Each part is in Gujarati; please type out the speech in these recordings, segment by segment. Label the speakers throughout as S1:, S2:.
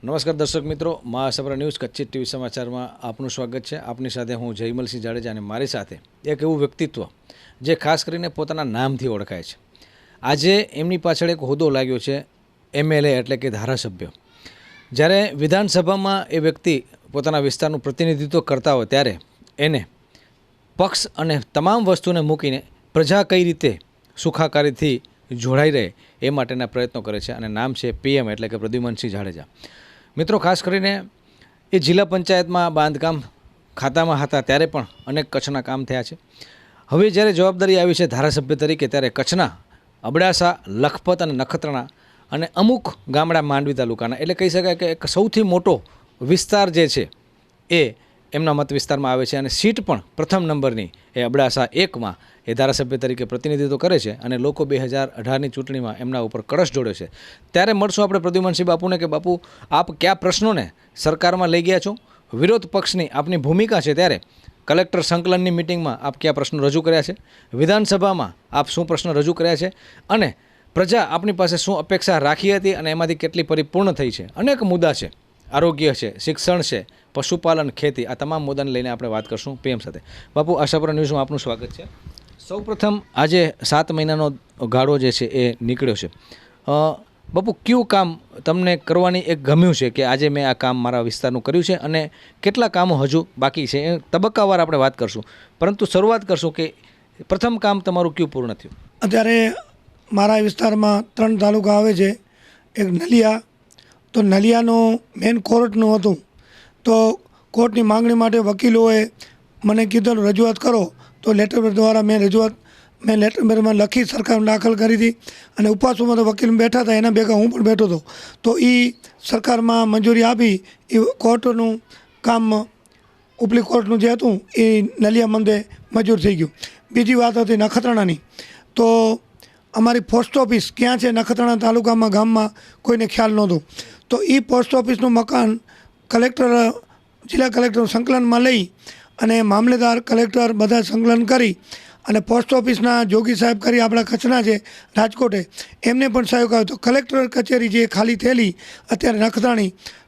S1: નમસ્કાર દર્શક મિત્રો, મહાસભા ન્યૂઝ કચ્છી ટીવી સમાચારમાં આપનું સ્વાગત છે। આપની સાથે હું જયમલસિંહ જાડેજા અને મારી સાથે એક એવું વ્યક્તિત્વ જે ખાસ કરીને પોતાના નામથી ઓળખાય છે। આજે એમની પાછળ એક હોદ્દો લાગ્યો છે એમએલએ એટલે કે ધારાસભ્ય। જ્યારે વિધાનસભામાં એ વ્યક્તિ પોતાના વિસ્તારનું પ્રતિનિધિત્વ કરતા હોય ત્યારે એને પક્ષ અને તમામ વસ્તુને મૂકીને પ્રજા કઈ રીતે સુખાકારીથી જોડાઈ રહે એ માટેના પ્રયત્નો કરે છે અને નામ છે પીએમ એટલે કે પ્રદ્યુમનસિંહ જાડેજા। મિત્રો, ખાસ કરીને એ જિલ્લા પંચાયતમાં બાંધકામ ખાતામાં હતા ત્યારે પણ અનેક કચ્છના કામ થયા છે। હવે જ્યારે જવાબદારી આવી છે ધારાસભ્ય તરીકે ત્યારે કચ્છના અબડાસા, લખપત અને નખત્રાણા અને અમુક ગામડા માંડવી તાલુકાના એટલે કહી શકાય કે એક સૌથી મોટો વિસ્તાર જે છે એ એમના મત વિસ્તારમાં આવે છે અને સીટ પણ પ્રથમ નંબરની એ અબડાસા 1માં એ ધારાસભ્ય તરીકે પ્રતિનિધિત્વ કરે છે અને લોકો 2018ની ચૂંટણીમાં એમના ઉપર કળશ જોડે છે। ત્યારે મળશું આપણે પ્રદ્યુમનસિંહ બાપુને કે બાપુ, આપ કયા પ્રશ્નોને સરકારમાં લઈ ગયા છો, વિરોધ પક્ષની આપની ભૂમિકા છે ત્યારે કલેક્ટર સંકલનની મિટિંગમાં આપ કયા પ્રશ્નો રજૂ કર્યા છે, વિધાનસભામાં આપ શું પ્રશ્નો રજૂ કર્યા છે અને પ્રજા આપની પાસે શું અપેક્ષા રાખી હતી અને એમાંથી કેટલી પરિપૂર્ણ થઈ છે। અનેક મુદ્દા છે, આરોગ્ય છે, શિક્ષણ છે, પશુપાલન, ખેતી, આ તમામ મુદ્દાને લઈને આપણે વાત કરશું પીએમ સાથે। બાપુ, આશાપુરા ન્યૂઝમાં આપનું સ્વાગત છે। સૌપ્રથમ આજે 7 મહિનાનો ગાળો જે છે એ નીકળ્યો છે। બાપુ, કયું કામ તમને કરવાની એક ગમ્યું છે કે આજે મેં આ કામ મારા વિસ્તારનું કર્યું છે અને કેટલા કામો હજુ બાકી છે એ તબક્કાવાર આપણે વાત કરશું, પરંતુ શરૂઆત કરશું કે પ્રથમ કામ તમારું કયું પૂર્ણ થયું?
S2: અત્યારે મારા વિસ્તારમાં 3 તાલુકા આવે છે। એક નલિયા, તો નલિયાનું મેન કોર્ટનું હતું, તો કોર્ટની માંગણી માટે વકીલોએ મને કીધેલું રજૂઆત કરો, તો લેટર દ્વારા મેં લેટરમાં લખી સરકારમાં દાખલ કરી હતી અને ઉપવાસોમાં તો વકીલ બેઠા હતા, એના ભેગા હું પણ બેઠો હતો, તો એ સરકારમાં મંજૂરી આપી એ કોર્ટનું કામ ઉપલી કોર્ટનું જે હતું એ નલિયા મંદે મંજૂર થઈ ગયું। બીજી વાત હતી નખત્રાણાની, તો અમારી પોસ્ટ ઓફિસ ક્યાં છે નખત્રાણા તાલુકામાં, ગામમાં કોઈને ખ્યાલ નહોતો, તો એ પોસ્ટ ઓફિસનું મકાન જિલ્લા કલેક્ટર સંકલનમાં લઈ અને મામલેદાર, કલેક્ટર બધા સંકલન કરી અને પોસ્ટ ઓફિસના જોગી સાહેબ કરી આપણા કચ્છના છે રાજકોટે, એમને પણ સહયોગ આવ્યો। તો કલેક્ટર કચેરી જે ખાલી થયેલી અત્યારે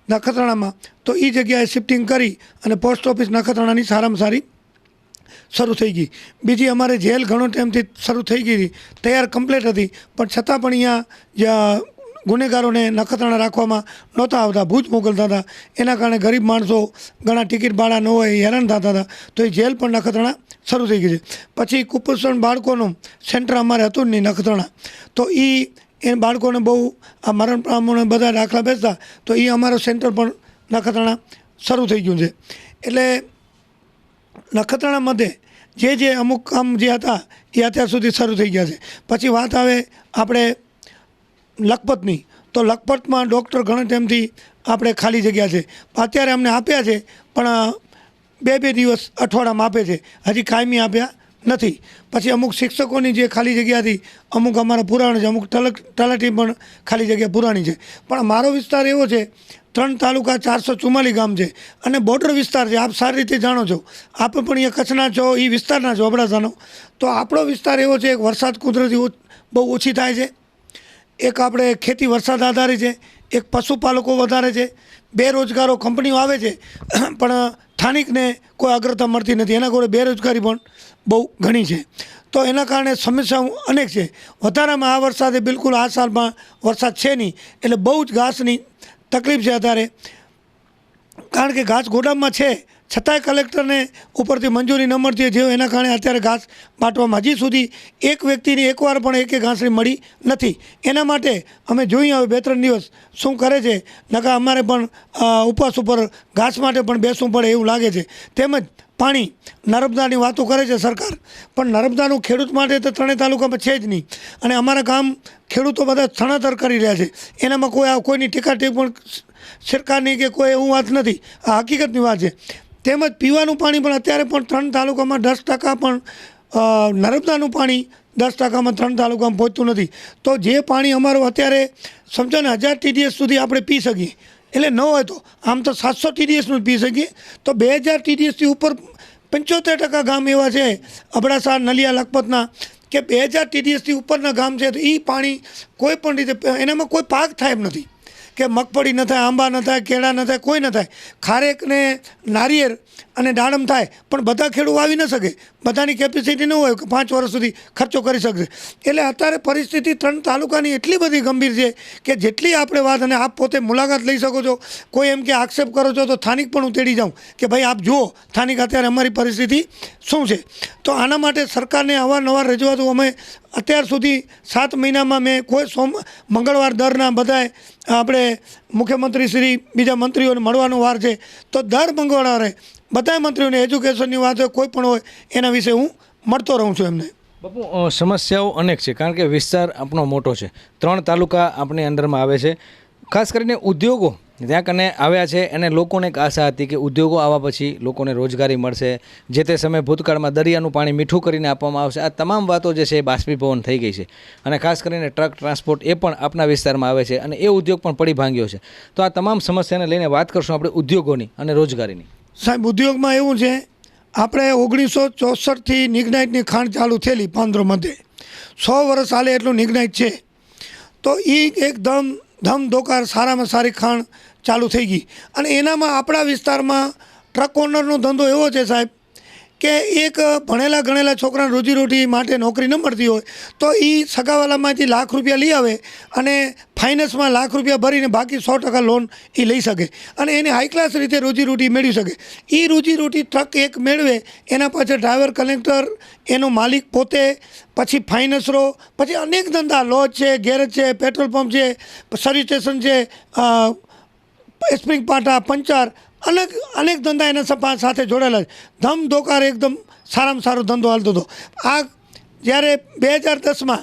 S2: નખત્રાણામાં, તો એ જગ્યાએ શિફ્ટિંગ કરી અને પોસ્ટ ઓફિસ નખત્રાણાની સારામાં સારી શરૂ થઈ ગઈ। બીજી અમારે જેલ ઘણો ટાઈમથી શરૂ થઈ ગઈ હતી, તૈયાર કમ્પ્લીટ હતી, પણ છતાં પણ અહીંયા ગુનેગારોને નખત્રાણા રાખવામાં નહોતા આવતા, ભુજ મોકલતા હતા, એના કારણે ગરીબ માણસો ઘણા ટિકિટ ભાડા ન હોય હેરાન થતા હતા, તો એ જેલ પણ નખત્રાણા શરૂ થઈ ગઈ છે। પછી કુપોષણ બાળકોનું સેન્ટર અમારે હતું જ નહીં નખત્રાણા, તો એ બાળકોને બહુ આ મરણ પામવાના બધા દાખલા બેસતા, તો એ અમારો સેન્ટર પણ નખત્રાણા શરૂ થઈ ગયું છે। એટલે નખત્રાણા મધ્યે જે અમુક કામ જે હતા એ અત્યાર સુધી શરૂ થઈ ગયા છે। પછી વાત આવે આપણે લખપતની, તો લખપતમાં ડૉક્ટર ઘણા ટાઈમથી આપણે ખાલી જગ્યા છે, અત્યારે અમને આપ્યા છે પણ 2 દિવસ અઠવાડિયામાં આપે છે, હજી કાયમી આપ્યા નથી। પછી અમુક શિક્ષકોની જે ખાલી જગ્યા હતી અમુક અમારા પુરાણી છે, અમુક તલાટી પણ ખાલી જગ્યા પુરાણી છે, પણ મારો વિસ્તાર એવો છે 3 તાલુકા 444 ગામ છે અને બોર્ડર વિસ્તાર છે, આપ સારી રીતે જાણો છો, આપ પણ અહીંયા કચ્છના છો, એ વિસ્તારના છો અબડાસાનો, તો આપણો વિસ્તાર એવો છે, એક વરસાદ કુદરતી બહુ ઓછી થાય છે, એક આપણે ખેતી વરસાદ આધારિત છે, એક પશુપાલકો વધારે છે, બેરોજગારો કંપનીઓ આવે છે પણ સ્થાનિકને કોઈ અગ્રતા મળતી નથી, એના કારણે બેરોજગારી પણ બહુ ઘણી છે, તો એના કારણે સમસ્યાઓ અનેક છે। વધારામાં આ વરસાદે બિલકુલ આ સાલમાં વરસાદ છે નહીં, એટલે બહુ જ ઘાસની તકલીફ છે અત્યારે, કારણ કે ઘાસ ગોડામમાં છે છતાંય કલેક્ટરને ઉપરથી મંજૂરી ન મળતી હોય, જેઓ એના કારણે અત્યારે ઘાસ બાંટવામાં હજી સુધી એક વ્યક્તિને એકવાર પણ એક ઘાસની મળી નથી। એના માટે અમે જોઈએ હવે 2-3 દિવસ શું કરે છે, નકા અમારે પણ ઉપવાસ ઉપર ઘાસ માટે પણ બેસવું પડે એવું લાગે છે। તેમજ પાણી, નર્મદાની વાતો કરે છે સરકાર, પણ નર્મદાનું ખેડૂત માટે તો 3 તાલુકામાં છે જ નહીં અને અમારા ગામ ખેડૂતો બધા સ્થળાંતર કરી રહ્યા છે, એનામાં કોઈની ટીકા ટિપ્પણી સરકારની કે કોઈ એવું વાત નથી, આ હકીકતની વાત છે। તેમજ પીવાનું પાણી પણ અત્યારે પણ 3 તાલુકામાં 10% પણ નર્મદાનું પાણી 10%માં 3 તાલુકામાં પહોંચતું નથી, તો જે પાણી અમારું અત્યારે સમજો ને 1000 TDS સુધી આપણે પી શકીએ, એટલે ન હોય તો આમ તો 700 TDSનું જ પી શકીએ, તો 2000 TDSથી ઉપર 75% ગામ એવા છે અબડાસા, નલિયા, લખપતના કે 2000 TDSથી ઉપરના ગામ છે, તો એ પાણી કોઈ પણ રીતે એનામાં કોઈ પાક થાય એમ નથી, કે મગફળી ન થાય, આંબા ન થાય, કેળા ન થાય, કોઈ ન થાય. ખારેક ને નારિયેળ અને દાડમ થાય, પણ બધા ખેડૂત વાવી ન શકે. બધાની કેપેસિટી ન હોય કે 5 વર્ષ સુધી ખર્ચો કરી શકશે. એટલે અત્યારે પરિસ્થિતિ 3 તાલુકાની એટલી બધી ગંભીર છે કે જેટલી આપણે વાત, અને આપ પોતે મુલાકાત લઈ શકો છો. કોઈ એમ કે આક્ષેપ કરો છો તો સ્થાનિક પણ હું તેડી જાઉં કે ભાઈ આપ જુઓ સ્થાનિક અત્યારે અમારી પરિસ્થિતિ શું છે. તો આના માટે સરકારને અવારનવાર રજૂઆતો અમે અત્યાર સુધી 7 મહિનામાં મેં કોઈ મંગળવાર દરના બધાએ આપણે મુખ્યમંત્રી શ્રી બીજા મંત્રીઓને મળવાનો વાર છે, તો દર મંગળવારે બધા મંત્રીઓને એજ્યુકેશનની વાત હોય, કોઈ પણ હોય, એના વિશે હું મળતો રહું છું એમને.
S1: બાપુ, સમસ્યાઓ અનેક છે, કારણ કે વિસ્તાર આપણો મોટો છે. 3 તાલુકા આપણી અંડરમાં આવે છે. ખાસ કરીને ઉદ્યોગો ત્યાં કને આવ્યા છે, અને લોકોને એક આશા હતી કે ઉદ્યોગો આવ્યા પછી લોકોને રોજગારી મળશે. જે તે સમયે ભૂતકાળમાં દરિયાનું પાણી મીઠું કરીને આપવામાં આવશે. આ તમામ વાતો જે છે એ બાષ્પીભવન થઈ ગઈ છે. અને ખાસ કરીને ટ્રક ટ્રાન્સપોર્ટ એ પણ આપણા વિસ્તારમાં આવે છે, અને એ ઉદ્યોગ પણ પડી ભાંગ્યો છે. તો આ તમામ સમસ્યાને લઈને વાત કરશું આપણે ઉદ્યોગોની અને રોજગારીની.
S2: સાહેબ, ઉદ્યોગમાં એવું છે, આપણે 1964થી નિગ્નાઇટની ખાણ ચાલુ થયેલી પાંદરો મધ્યે 100 વર્ષ હાલે એટલું નિગ્નાઇટ છે. તો એ એકદમ ધમધોકાર સારામાં સારી ખાણ ચાલુ થઈ ગઈ. અને એનામાં આપણા વિસ્તારમાં ટ્રક ઓનરનો ધંધો એવો છે સાહેબ કે એક ભણેલા ગણેલા છોકરાને રોજીરોટી માટે નોકરી ન મળતી હોય તો એ સગાવાલામાંથી લાખ રૂપિયા લઈ આવે અને ફાઇનાન્સમાં લાખ રૂપિયા ભરીને બાકી 100% લોન એ લઈ શકે અને એને હાઈ ક્લાસ રીતે રોજીરોટી મેળવી શકે. એ રોજીરોટી ટ્રક એક મેળવે, એના પાછળ ડ્રાઈવર, કલેક્ટર, એનો માલિક પોતે, પછી ફાઇનાન્સરો, પછી અનેક ધંધા, લોજ છે, ગેરેજ છે, પેટ્રોલ પંપ છે, સર્વિસ સ્ટેશન છે, સ્પ્રિંગ પાટા, પંચર, અનેક ધંધા એના સાથે જોડાયેલા છે. ધમધોકાર એકદમ સારામાં સારો ધંધો હાલતો હતો. આ જ્યારે 2010માં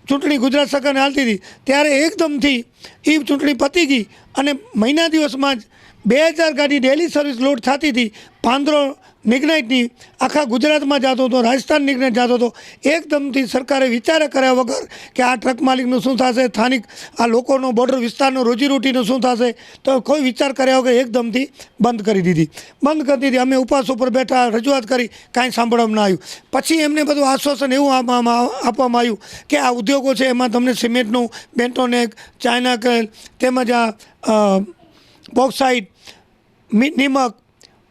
S2: ચૂંટણી ગુજરાત સરકારને હાલતી હતી ત્યારે એકદમથી એ ચૂંટણી પતી ગઈ અને મહિના દિવસમાં જ 2000 ગાડી ડેલી સર્વિસ લોડ થતી હતી. પાંદરો નિગ્નાઇટની આખા ગુજરાતમાં જતો હતો, રાજસ્થાન નિગ્નાઇટ જતો હતો. એકદમથી સરકારે વિચાર કર્યા વગર કે આ ટ્રક માલિકનું શું થશે, સ્થાનિક આ લોકોનો બોર્ડર વિસ્તારનો રોજીરોટીનું શું થશે, તો કોઈ વિચાર કર્યા વગર એકદમથી બંધ કરી દીધી. અમે ઉપવાસ ઉપર બેઠા, રજૂઆત કરી, કાંઈ સાંભળવામાં ના આવ્યું. પછી એમને બધું આશ્વાસન એવું આપવામાં આવ્યું કે આ ઉદ્યોગો છે એમાં તમને સિમેન્ટનું, બેન્ટોનેક, ચાઇના કેલ, તેમજ આ બોક્સાઇટ, નિમક,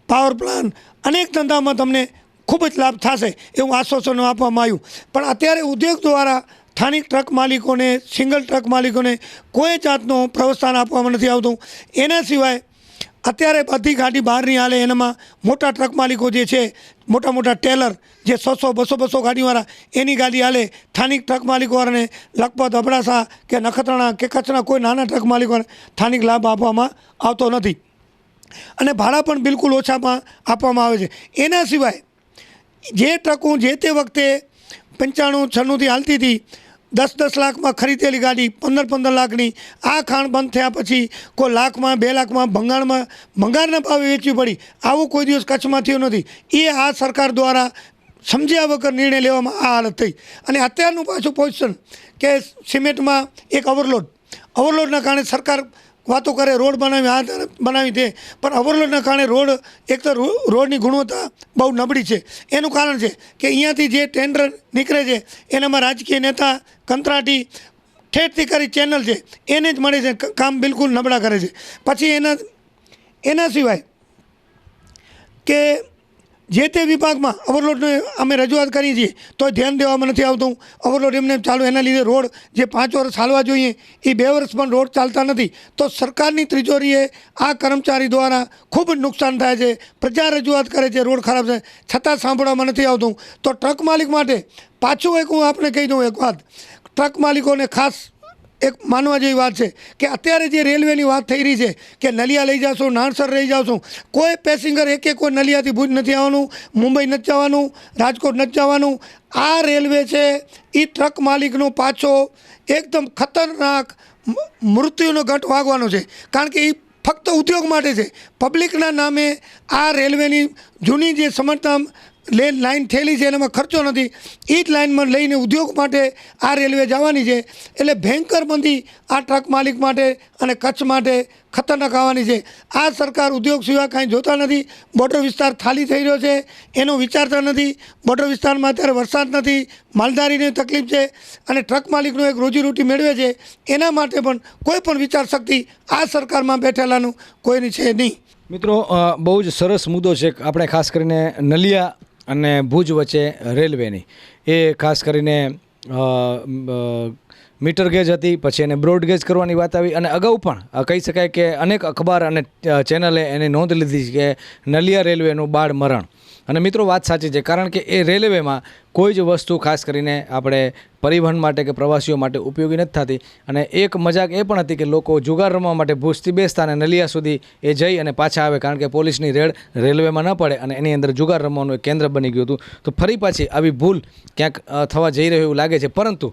S2: પાવર પ્લાન્ટ, અનેક ધંધામાં તમને ખૂબ જ લાભ થશે એવું આશ્વાસનો આપવામાં આવ્યું. પણ અત્યારે ઉદ્યોગ દ્વારા સ્થાનિક ટ્રક માલિકોને, સિંગલ ટ્રક માલિકોને કોઈ જાતનો પ્રોત્સાહન આપવામાં નથી આવતું. એના સિવાય અત્યારે બધી ગાડી બહારની હાલે, એનામાં મોટા ટ્રક માલિકો જે છે, મોટા મોટા ટેલર જે 100 200 ગાડીવાળા, એની ગાડી હાલે. સ્થાનિક ટ્રક માલિકોવાળાને લખપત, અબડાસા કે નખત્રાણા કે કચ્છના કોઈ નાના ટ્રક માલિકોને સ્થાનિક લાભ આપવામાં આવતો નથી અને ભાડા પણ બિલકુલ ઓછામાં આપવામાં આવે છે. એના સિવાય જે ટ્રકો જે તે વખતે 95-96થી હાલતી હતી, 10-10 લાખમાં ખરીદેલી ગાડી 15-15 લાખની, આ ખાણ બંધ થયા પછી કોઈ લાખમાં, 2 લાખમાં, ભંગારના ભાવે વેચવી પડી. આવું કોઈ દિવસ કચ્છમાં થયું નથી. એ આ સરકાર દ્વારા સમજ્યા વગર નિર્ણય લેવામાં આ હાલત થઈ. અને અત્યારનું પાછું પોઝિશન કે સિમેન્ટમાં એક ઓવરલોડના કારણે સરકાર વાતો કરે, રોડ બનાવી દે, પણ ઓવરલોડના કારણે એક તો રોડની ગુણવત્તા બહુ નબળી છે. એનું કારણ છે કે અહીંયાથી જે ટેન્ડર નીકળે છે એનામાં રાજકીય નેતા, કંત્રાટી, ઠેઠથી કરી ચેનલ છે એને જ મળે છે, કામ બિલકુલ નબળા કરે છે. પછી એના સિવાય કે જે તે વિભાગમાં ઓવરલોડને અમે રજૂઆત કરી છીએ તો ધ્યાન દેવામાં નથી આવતું. ઓવરલોડ એમને ચાલુ, એના લીધે રોડ જે 5 વર્ષ ચાલવા જોઈએ એ 2 વર્ષ પણ રોડ ચાલતા નથી. તો સરકારની તિજોરીએ આ કર્મચારી દ્વારા ખૂબ જ નુકસાન થાય છે. પ્રજા રજૂઆત કરે છે, રોડ ખરાબ છે, છતાં સાંભળવામાં નથી આવતું. તો ટ્રક માલિક માટે પાછું હું આપણે કહી દઉં એક વાત, ટ્રક માલિકોને ખાસ એક માનવા જેવી વાત છે કે અત્યારે જે રેલવેની વાત થઈ રહી છે કે નલિયા લઈ જાશું, નાણસર લઈ જાશું, કોઈ પેસેન્જર કોઈ નલિયાથી ભુજ નથી આવવાનું, મુંબઈ નથી જવાનું, રાજકોટ નથી જવાનું. આ રેલવે છે એ ટ્રક માલિકનો પાછો એકદમ ખતરનાક મૃત્યુનો ઘટ વાગવાનો છે, કારણ કે એ ફક્ત ઉદ્યોગ માટે છે. પબ્લિકના નામે આ રેલવેની જૂની જે લાઈન થયેલી છે એનામાં ખર્ચો નથી, એ જ લાઈનમાં લઈને ઉદ્યોગ માટે આ રેલવે જવાની છે. એટલે ભયંકર મંદી આ ટ્રક માલિક માટે અને કચ્છ માટે ખતરનાક આવવાની છે. આ સરકાર ઉદ્યોગ સિવાય કાંઈ જોતા નથી. બોર્ડર વિસ્તાર ખાલી થઈ રહ્યો છે એનો વિચારતા નથી. બોર્ડર વિસ્તારમાં અત્યારે વરસાદ નથી, માલધારીની તકલીફ છે અને ટ્રક માલિકનો એક રોજીરોટી મેળવે છે, એના માટે પણ કોઈ પણ વિચાર શક્તિ આ સરકારમાં બેઠેલાનું કોઈની છે નહીં.
S1: મિત્રો બહુ જ સરસ મુદ્દો છે. આપણે ખાસ કરીને નલિયા અને ભુજ વચ્ચે રેલવેની એ ખાસ કરીને મીટર ગેજ હતી, પછી એને બ્રોડ ગેજ કરવાની વાત આવી અને અગાઉ પણ કહી શકાય કે અનેક અખબાર અને ચેનલે એની નોંધ લીધી કે નલિયા રેલવેનું બાળ મરણ. અને મિત્રો વાત સાચી છે, કારણ કે એ રેલવેમાં કોઈ જ વસ્તુ ખાસ કરીને આપણે પરિવહન માટે કે પ્રવાસીઓ માટે ઉપયોગી નથી થતી. અને એક મજાક એ પણ હતી કે લોકો જુગાર રમવા માટે ભુજથી બેસતા અને નલિયા સુધી એ જઈ અને પાછા આવે, કારણ કે પોલીસની રેડ રેલવેમાં ન પડે અને એની અંદર જુગાર રમવાનું એક કેન્દ્ર બની ગયું હતું. તો ફરી પાછી આવી ભૂલ ક્યાંક થવા જઈ રહ્યું એવું લાગે છે. પરંતુ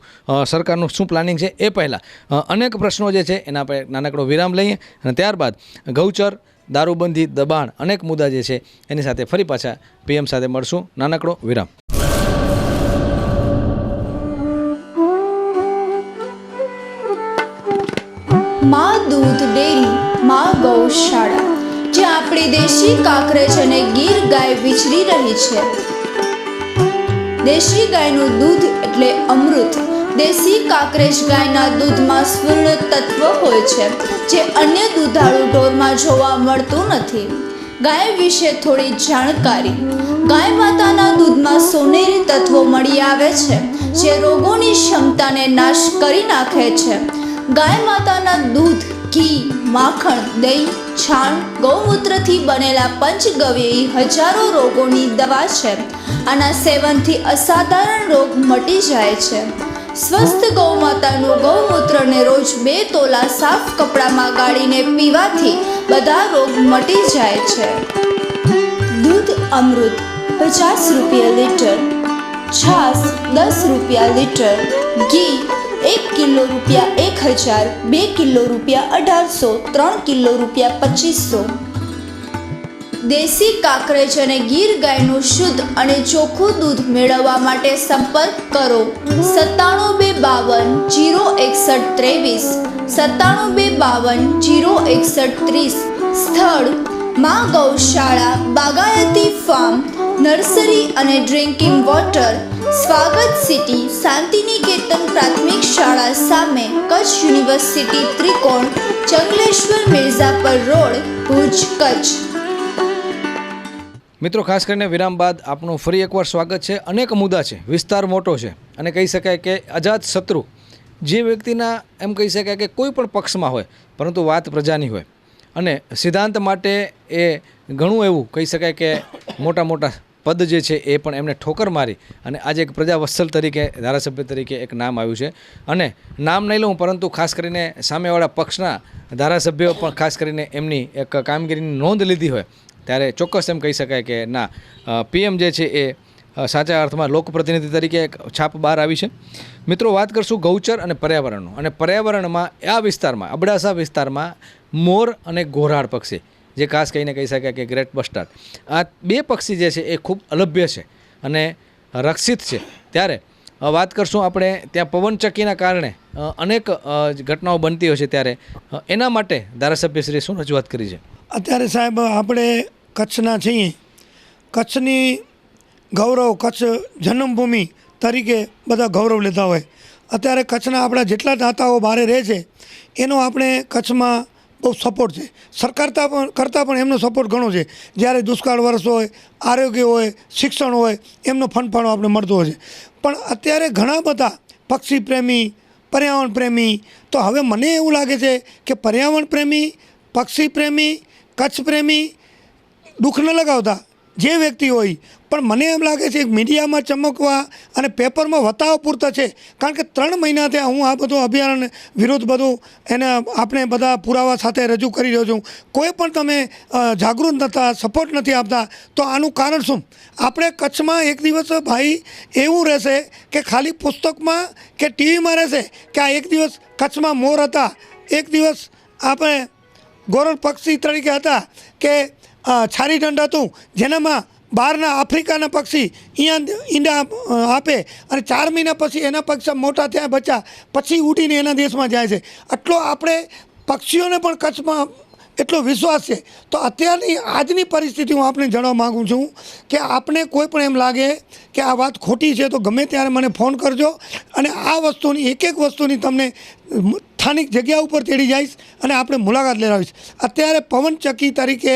S1: સરકારનું શું પ્લાનિંગ છે એ પહેલાં અનેક પ્રશ્નો જે છે એના આપણે નાનકડો વિરામ લઈએ અને ત્યારબાદ ગૌચર, દારૂબંધી, દબાણ, અનેક મુદ્દા જે છે એની સાથે ફરી પાછા પીએમ સાથે મળશું. નાનકડો વિરામ.
S3: માં દૂધ ડેરી, માં ગૌશાળા, જ્યાં આપણી દેશી કાકરેજ અને ગીર ગાય વિચરી રહી છે. દેશી ગાયનું દૂધ એટલે અમૃત. દેશી કાકરેજ ગાયના દૂધમાં સ્વર્ણ તત્વ હોય છે, જે અન્ય દૂધાળુ ઢોરમાં જોવા મળતું નથી. ગાય વિશે થોડી જાણકારી. ગાય માતાના દૂધમાં સોનેરી તત્વો મળી આવે છે, જે રોગોની ક્ષમતાને નાશ કરી નાખે છે. ગાય માતાના દૂધ, ઘી, માખણ, દહીં, છાણ, ગૌમૂત્રથી બનેલા પંચગવ્યયી હજારો રોગોની દવા છે. આના સેવનથી અસાધારણ રોગ મટી જાય છે. સ્વસ્થ ગૌમાતાનું ગૌમૂત્રને રોજ 2 તોલા સાફ કપડામાં ગાળીને પીવાથી બધા રોગ મટી જાય છે. દૂધ અમૃત 50 રૂપિયા લીટર, છાશ 10 રૂપિયા લીટર, ઘી 1 કિલો રૂપિયા 1000, 2 કિલો રૂપિયા 1800, 3 કિલો રૂપિયા 2500. દેશી કાકરેજ અને ગીર ગાયનું શુદ્ધ અને ચોખ્ખું દૂધ મેળવવા માટે સંપર્ક કરો 9752 061 23, 9752 061 30. સ્થળ માં ગૌશાળા, બાગાયતી ફાર્મ, નર્સરી અને ડ્રિંકિંગ વોટર, સ્વાગત સિટી, શાંતિનિકેતન પ્રાથમિક શાળા સામે, કચ્છ યુનિવર્સિટી ત્રિકોણ, ચંગલેશ્વર મિર્ઝાપર રોડ, ભુજ, કચ્છ.
S1: મિત્રો ખાસ કરીને વિરામ બાદ આપનું ફરી એકવાર સ્વાગત છે. અનેક મુદ્દા છે, વિસ્તાર મોટો છે અને કહી શકાય કે અજાત શત્રુ જે વ્યક્તિના એમ કહી શકાય કે કોઈ પણ પક્ષમાં હોય, પરંતુ વાત પ્રજાની હોય અને સિદ્ધાંત માટે એ ઘણું એવું કહી શકાય કે મોટા મોટા પદ જે છે એ પણ એમને ઠોકર મારી અને આજે એક પ્રજાવત્સલ તરીકે, ધારાસભ્ય તરીકે એક નામ આવ્યું છે. અને નામ નહીં લઉં, પરંતુ ખાસ કરીને સામેવાળા પક્ષના ધારાસભ્યો પણ ખાસ કરીને એમની એક કામગીરીની નોંધ લીધી હોય ત્યારે ચોક્કસ એમ કહી શકાય કે ના, પીએમ જે છે એ સાચા અર્થમાં લોકપ્રતિનિધિ તરીકે એક છાપ બહાર આવી છે. મિત્રો વાત કરશું ગૌચર અને પર્યાવરણનું. અને પર્યાવરણમાં આ વિસ્તારમાં, અબડાસા વિસ્તારમાં મોર અને ઘોરાડ પક્ષી, જે ખાસ કહીને કહી શકાય કે ગ્રેટ બસ્ટાર્ડ, આ 2 પક્ષી જે છે એ ખૂબ અલભ્ય છે અને રક્ષિત છે. ત્યારે વાત કરશું આપણે ત્યાં પવનચક્કીના કારણે અનેક ઘટનાઓ બનતી હોય છે, ત્યારે એના માટે ધારાસભ્યશ્રીએ શું રજૂઆત કરી છે?
S2: અત્યારે સાહેબ આપણે કચ્છના છીએ, કચ્છની ગૌરવ, કચ્છ જન્મભૂમિ તરીકે બધા ગૌરવ લેતા હોય. અત્યારે કચ્છના આપણા જેટલા દાતાઓ બહાર રહે છે એનો આપણે કચ્છમાં બહુ સપોર્ટ છે. સરકાર કરતાં પણ એમનો સપોર્ટ ઘણો છે. જ્યારે દુષ્કાળ વર્ષ હોય, આરોગ્ય હોય, શિક્ષણ હોય, એમનો ફંડફાળો આપણે મળતો હોય છે. પણ અત્યારે ઘણા બધા પક્ષી પ્રેમી, પર્યાવરણ પ્રેમી, તો હવે મને એવું લાગે છે કે પર્યાવરણ પ્રેમી, પક્ષી પ્રેમી, કચ્છ પ્રેમી દુઃખ ન લગાવતા જે વ્યક્તિ હોય, પણ મને એમ લાગે છે મીડિયામાં ચમકવા અને પેપરમાં વતાવવા પૂરતા છે. કારણ કે 3 મહિના થયા હું આ બધું અભિયાન વિરુદ્ધ બધું એને આપણે બધા પુરાવા સાથે રજૂ કરી રહ્યો છું. કોઈ પણ તમે જાગૃત નતા, સપોર્ટ નથી આપતા, તો આનું કારણ શું? આપણે કચ્છમાં એક દિવસ ભાઈ એવું રહેશે કે ખાલી પુસ્તકમાં કે ટીવીમાં રહેશે કે આ એક દિવસ કચ્છમાં મોર હતા, એક દિવસ આપણે ગોરલ પક્ષી તરીકે હતા કે છારી દંડ હતું, જેનામાં બહારના આફ્રિકાના પક્ષી અહીંયા ઈંડા આપે અને 4 મહિના પછી એના પક્ષી મોટા થયા બચ્ચા પછી ઉડીને એના દેશમાં જાય છે. આટલો આપણે પક્ષીઓને પણ કચ્છમાં એટલો વિશ્વાસ છે. તો અત્યારની આજની પરિસ્થિતિ હું આપને જણાવવા માગું છું કે આપને કોઈ પણ એમ લાગે કે આ વાત ખોટી છે તો ગમે ત્યારે મને ફોન કરજો અને આ વસ્તુની એક વસ્તુની તમને સ્થાનિક જગ્યા ઉપર તેડી જઈશ અને આપણે મુલાકાત લેવડાવીશ. અત્યારે પવનચક્કી તરીકે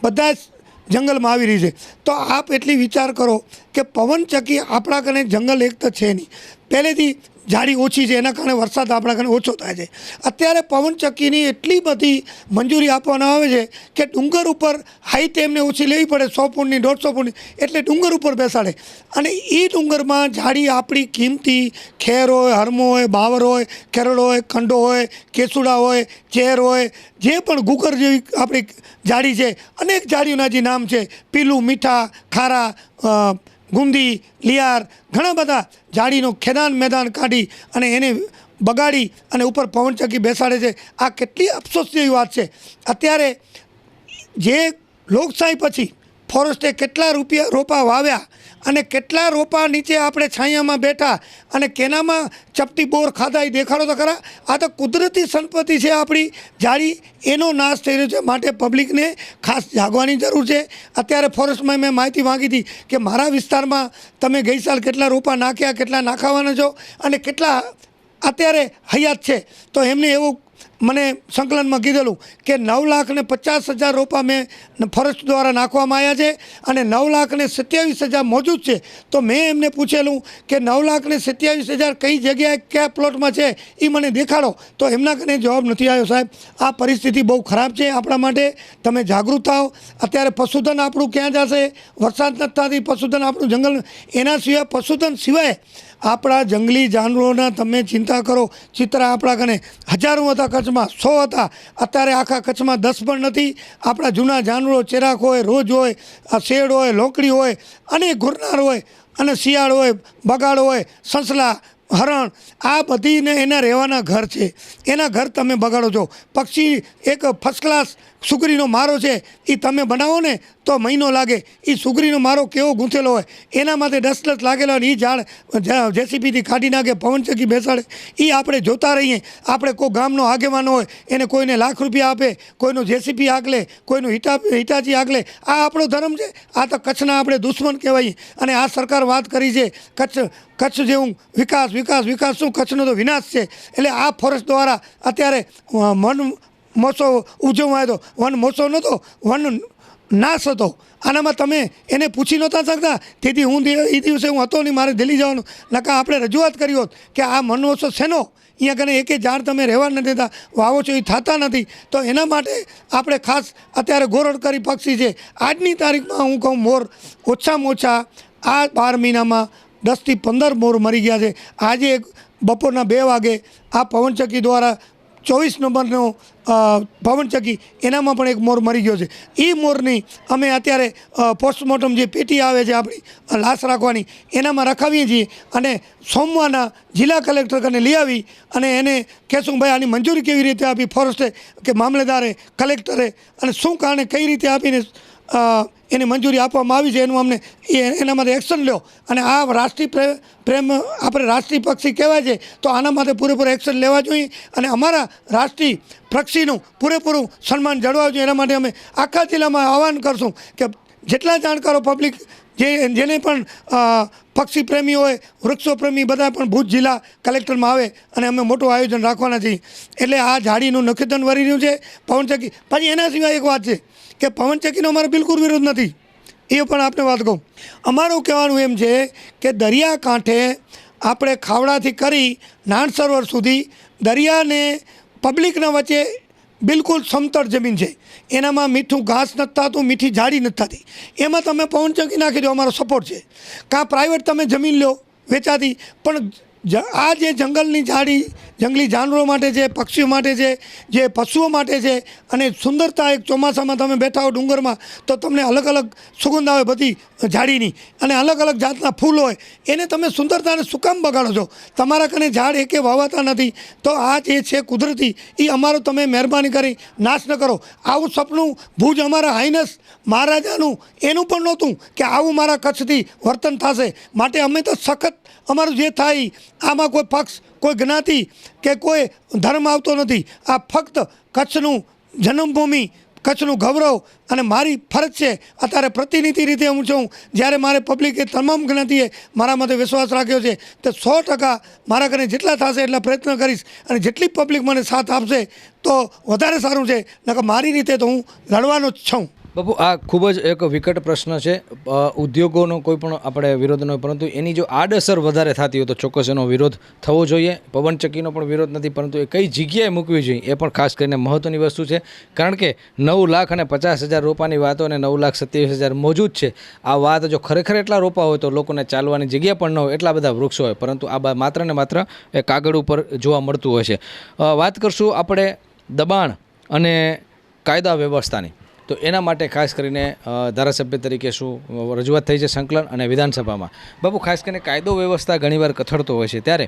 S2: બધા જ જંગલમાં આવી રહી છે. તો આપ એટલી વિચાર કરો કે પવનચક્કી આપણા કને જંગલ એક તો છે નહીં, પહેલેથી ઝાડી ઓછી છે એના કારણે વરસાદ આપણા કારણે ઓછો થાય છે. અત્યારે પવનચક્કીની એટલી બધી મંજૂરી આપવામાં આવે છે કે ડુંગર ઉપર હાઈટ એમને ઓછી લેવી પડે, 100 ફૂટની 150 ફૂટની, એટલે ડુંગર ઉપર બેસાડે અને એ ડુંગરમાં ઝાડી આપણી કિંમતી ખેર હોય, હરમો હોય, બાવર હોય, કેરડો હોય, કંડો હોય, કેસુડા હોય, ચેર હોય, જે પણ ગુગર જેવી આપણી ઝાડી છે, અનેક ઝાડીઓના જે નામ છે, પીલું, મીઠા, ખારા, ગુંદી, લિયાર, ઘણા બધા ઝાડીનો ખેદાન મેદાન કાઢી અને એને બગાડી અને ઉપર પવનચક્કી બેસાડે છે. આ કેટલી અફસોસ જેવી વાત છે. અત્યારે જે લોકશાહી પછી ફોરેસ્ટે કેટલા રોપા વાવ્યા અને કેટલા રોપા નીચે આપણે છાયામાં બેઠા અને કેનામાં ચપટી બોર ખાધા, એ દેખાડો તો ખરા. આ તો કુદરતી સંપત્તિ છે આપણી ઝાડી, એનો નાશ થઈ રહ્યો છે. માટે પબ્લિકને ખાસ જાગવાની જરૂર છે. અત્યારે ફોરેસ્ટમાં મેં માહિતી માંગી હતી કે મારા વિસ્તારમાં તમે ગઈ સાલ કેટલા રોપા નાખ્યા, કેટલા નાખાવાના છો અને કેટલા અત્યારે હયાત છે. તો એમને એવું મને સંકલનમાં કીધેલું કે 9,50,000 રોપા મેં ફોરેસ્ટ દ્વારા નાખવામાં આવ્યા છે અને 9,27,000 મોજૂદ છે. તો મેં એમને પૂછેલું કે 9,27,000 કઈ જગ્યાએ કયા પ્લોટમાં છે એ મને દેખાડો. તો એમના કને જવાબ નથી આવ્યો. સાહેબ, આ પરિસ્થિતિ બહુ ખરાબ છે આપણા માટે. તમે જાગૃત થાઓ. અત્યારે પશુધન આપણું ક્યાં જશે? વરસાદ નથી થતી, પશુધન આપણું જંગલ, એના સિવાય પશુધન સિવાય આપણા જંગલી જાનવરોના તમે ચિંતા કરો. ચિત્રા આપણા કને હજારો હતા, કચ્છમાં 100 હતા, અત્યારે આખા કચ્છમાં 10 પણ નથી. આપણા જૂના જાનવરો ચેરાક હોય, રોજ હોય, શેડ હોય, લોકડી હોય, અને ગુરનાર હોય અને શિયાળ હોય, બગાડ હોય, સસલા, હરણ, આ બધીને એના રહેવાના ઘર છે. એના ઘર તમે બગાડો છો. પક્ષી એક ફર્સ્ટ ક્લાસ સુગરીનો મારો છે, એ તમે બનાવો ને તો મહિનો લાગે. એ સુગરીનો મારો કેવો ગૂંથેલો હોય, એના માટે ડસ્ટલસ લાગેલો હોય, એ ઝાડ જેસીબીથી કાઢી નાખે, પવનચક્કી બેસાડે. એ આપણે જોતા રહીએ. આપણે કોઈ ગામનો આગેવાનો હોય એને કોઈને લાખ રૂપિયા આપે, કોઈનો જેસીબી આગલે, કોઈનું હિટાચી આગલે. આ આપણો ધર્મ છે? આ તો કચ્છના આપણે દુશ્મન કહેવાય. અને આ સરકાર વાત કરી છે કચ્છ જેવું વિકાસ વિકાસ વિકાસ, શું કચ્છનો તો વિનાશ છે. એટલે આ ફોરેસ્ટ દ્વારા અત્યારે વન મહોત્સવ ઉજવવામાં આવ્યો હતો. વન મહોત્સવ નહોતો, વન નાશ હતો. આનામાં તમે એને પૂછી નહોતા શકતા. તેથી હું એ દિવસે હું હતો નહીં, મારે દિલ્હી જવાનું. નકા આપણે રજૂઆત કરી હોત કે આ વન મહોત્સવ શેનો, અહીંયા કને એકે ઝાડ તમે રહેવા નથી દેતા, વાવો છો, એ થતા નથી. તો એના માટે આપણે ખાસ અત્યારે ગોરડકરી પક્ષી છે. આજની તારીખમાં હું કહું, મોર ઓછામાં ઓછા આ 12 મહિનામાં 10 થી 15 મોર મરી ગયા છે. આજે બપોરના 2 વાગે આ પવનચક્કી દ્વારા 24 નંબરનો પવનચક્કી, એનામાં પણ એક મોર મરી ગયો છે. એ મોરની અમે અત્યારે પોસ્ટમોર્ટમ જે પેટી આવે છે આપણી લાશ રાખવાની, એનામાં રખાવીએ છીએ અને સોમવારના જિલ્લા કલેક્ટર કને લઈ આવી અને એને કહેશું ભાઈ આની મંજૂરી કેવી રીતે આપી ફોરેસ્ટે કે મામલેદારે, કલેક્ટરે, અને શું કારણે કઈ રીતે આપીને એની મંજૂરી આપવામાં આવી છે, એનું અમને એના માટે એક્શન લ્યો. અને આ રાષ્ટ્રીય પ્રેમ, આપણે રાષ્ટ્રીય પક્ષી કહેવાય છે, તો આના માટે પૂરેપૂરું એક્શન લેવા જોઈએ અને અમારા રાષ્ટ્રીય પક્ષીનું પૂરેપૂરું સન્માન જળવાવું જોઈએ. એના માટે અમે આખા જિલ્લામાં આહવાન કરશું કે જેટલા જાણકારો પબ્લિક જેને પણ પક્ષી પ્રેમી હોય, વૃક્ષો પ્રેમી, બધા પણ ભુજ જિલ્લા કલેક્ટરમાં આવે અને અમે મોટું આયોજન રાખવાના છીએ. એટલે આ ઝાડીનું નખેતન વરી રહ્યું છે પવનચક્કી. પછી એના સિવાય એક વાત છે કે પવનચક્કીનો અમારો બિલકુલ વિરોધ નથી. એ પણ આપને વાત કહું, અમારું કહેવાનું એમ છે કે દરિયાકાંઠે આપણે ખાવડાથી કરી નાણ સરોવર સુધી દરિયાને પબ્લિકના વચ્ચે બિલકુલ સમતળ જમીન છે. એનામાં મીઠું ઘાસ નથી થતું, મીઠી ઝાડી નથી થતી. એમાં તમે પવનચક્કી નાખી દો, અમારો સપોર્ટ છે. કાં પ્રાઇવેટ તમે જમીન લો વેચાતી, પણ આ જે જંગલની ઝાડી જંગલી જાનવરો માટે છે, પક્ષીઓ માટે છે, જે પશુઓ માટે છે, અને સુંદરતા એક ચોમાસામાં તમે બેઠા હો ડુંગરમાં તો તમને અલગ અલગ સુગંધ આવે બધી ઝાડીની, અને અલગ અલગ જાતના ફૂલ હોય, એને તમે સુંદરતાને શું કામ બગાડો છો? તમારા કને ઝાડ એકે વાવાતા નથી, તો આ જે છે કુદરતી એ અમારો તમે મહેરબાની કરી નાશ ન કરો. આવું સપનું ભુજ અમારા હાઈનેસ મહારાજાનું એનું પણ નહોતું કે આવું મારા કચ્છથી વર્તન થશે. માટે અમે તો સખત અમારું જે થાય આમાં કોઈ પક્ષ, કોઈ જ્ઞાતિ કે કોઈ ધર્મ આવતો નથી. આ ફક્ત કચ્છનું જન્મભૂમિ, કચ્છનું ગૌરવ અને મારી ફરજ છે. અત્યારે પ્રતિનિધિ રીતે હું છું, જ્યારે મારે પબ્લિકે તમામ જ્ઞાતિએ મારા માટે વિશ્વાસ રાખ્યો છે તો 100% મારા ઘરે જેટલા થશે એટલા પ્રયત્ન કરીશ, અને જેટલી પબ્લિક મને સાથ આપશે તો વધારે સારું છે. નકર મારી રીતે તો હું લડવાનો જ છું.
S1: બાપુ, આ ખૂબ જ એક વિકટ પ્રશ્ન છે. ઉદ્યોગોનો કોઈ પણ આપણે વિરોધ ન હોય, પરંતુ એની જો આડઅસર વધારે થતી હોય તો ચોક્કસ એનો વિરોધ થવો જોઈએ. પવનચક્કીનો પણ વિરોધ નથી, પરંતુ એ કઈ જગ્યાએ મૂકવી જોઈએ એ પણ ખાસ કરીને મહત્ત્વની વસ્તુ છે. કારણ કે 9,50,000 રોપાની વાતો અને 9,27,000 મોજૂદ છે. આ વાત જો ખરેખર એટલા રોપા હોય તો લોકોને ચાલવાની જગ્યા પણ ન હોય, એટલા બધા વૃક્ષો હોય, પરંતુ આ માત્ર ને માત્ર એ કાગળ ઉપર જોવા મળતું હોય છે. વાત કરશું આપણે દબાણ અને કાયદા વ્યવસ્થાની, તો એના માટે ખાસ કરીને ધારાસભ્ય તરીકે શું રજૂઆત થઈ છે સંકલન અને વિધાનસભામાં? બાપુ, ખાસ કરીને કાયદો વ્યવસ્થા ઘણીવાર કથળતો હોય છે, ત્યારે